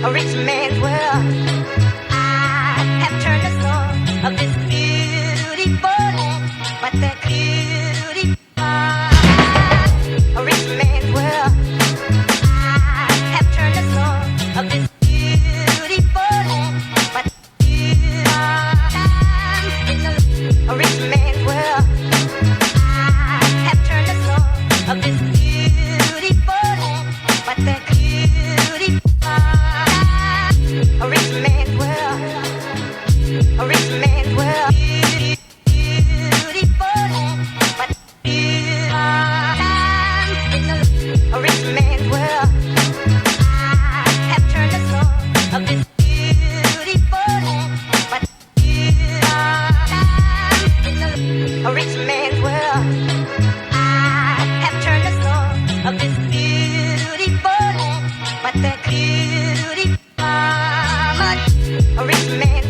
a rich man's world. I have turned the soul of this beautiful land, but that beauty, a rich man's world. I have turned the soul of this beautiful land, but a rich man's world. I have turned the soul of this beautiful land, but that beauty, a rich man's world, a rich man's world, beautiful land, but a rich man's world. I have turned the soul of this beautiful land, but a rich man's world. I have turned the soul of this beautiful land, but that beauty, a rich man's